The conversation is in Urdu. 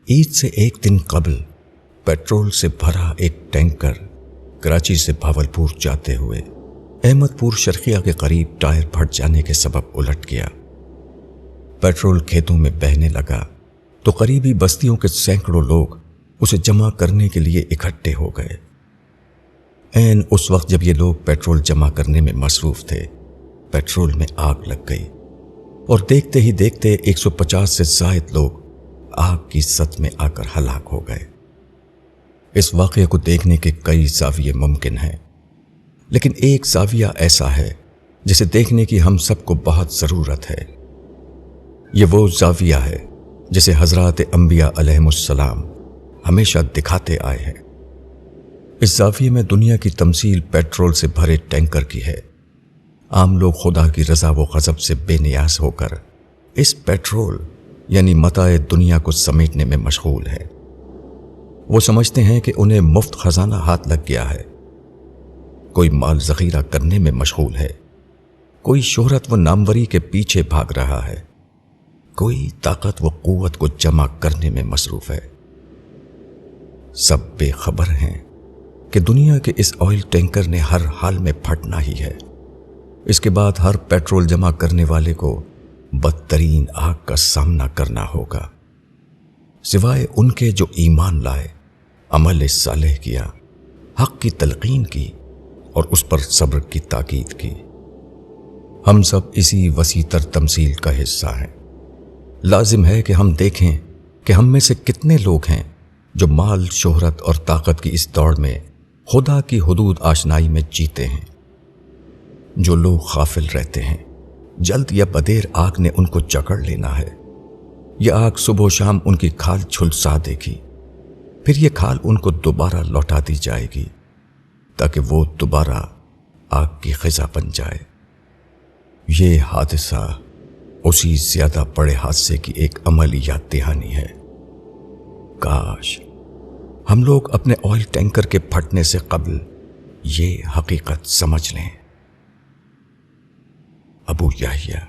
عید سے ایک دن قبل پیٹرول سے بھرا ایک ٹینکر کراچی سے بھاولپور جاتے ہوئے احمد پور شرقیہ کے قریب ٹائر پھٹ جانے کے سبب الٹ گیا۔ پیٹرول کھیتوں میں بہنے لگا تو قریبی بستیوں کے سینکڑوں لوگ اسے جمع کرنے کے لیے اکٹھے ہو گئے۔ عین اس وقت جب یہ لوگ پیٹرول جمع کرنے میں مصروف تھے، پیٹرول میں آگ لگ گئی اور دیکھتے ہی دیکھتے 150 سے زائد لوگ آگ کی سط میں آ کر ہلاک ہو گئے۔ اس واقعے کو دیکھنے کے کئی زاویے ممکن ہیں، لیکن ایک زاویہ ایسا ہے جسے دیکھنے کی ہم سب کو بہت ضرورت ہے۔ یہ وہ زاویہ ہے جسے حضرات انبیاء علیہم السلام ہمیشہ دکھاتے آئے ہیں۔ اس زاویے میں دنیا کی تمثیل پیٹرول سے بھرے ٹینکر کی ہے۔ عام لوگ خدا کی رضا و غضب سے بے نیاز ہو کر اس پیٹرول یعنی متاع دنیا کو سمیٹنے میں مشغول ہے۔ وہ سمجھتے ہیں کہ انہیں مفت خزانہ ہاتھ لگ گیا ہے۔ کوئی مال ذخیرہ کرنے میں مشغول ہے، کوئی شہرت و ناموری کے پیچھے بھاگ رہا ہے، کوئی طاقت و قوت کو جمع کرنے میں مصروف ہے۔ سب بے خبر ہیں کہ دنیا کے اس آئل ٹینکر نے ہر حال میں پھٹنا ہی ہے۔ اس کے بعد ہر پیٹرول جمع کرنے والے کو بدترین آگ کا سامنا کرنا ہوگا، سوائے ان کے جو ایمان لائے، عمل صالح کیا، حق کی تلقین کی اور اس پر صبر کی تاکید کی۔ ہم سب اسی وسیع تر تمثیل کا حصہ ہیں۔ لازم ہے کہ ہم دیکھیں کہ ہم میں سے کتنے لوگ ہیں جو مال، شہرت اور طاقت کی اس دوڑ میں خدا کی حدود آشنائی میں جیتے ہیں۔ جو لوگ غافل رہتے ہیں، جلد یا بدیر آگ نے ان کو جکڑ لینا ہے۔ یہ آگ صبح و شام ان کی کھال جھلسا دے گی، پھر یہ کھال ان کو دوبارہ لوٹا دی جائے گی تاکہ وہ دوبارہ آگ کی غذا بن جائے۔ یہ حادثہ اسی زیادہ بڑے حادثے کی ایک عملی یاد دہانی ہے۔ کاش ہم لوگ اپنے آئل ٹینکر کے پھٹنے سے قبل یہ حقیقت سمجھ لیں۔ ابو یحییٰ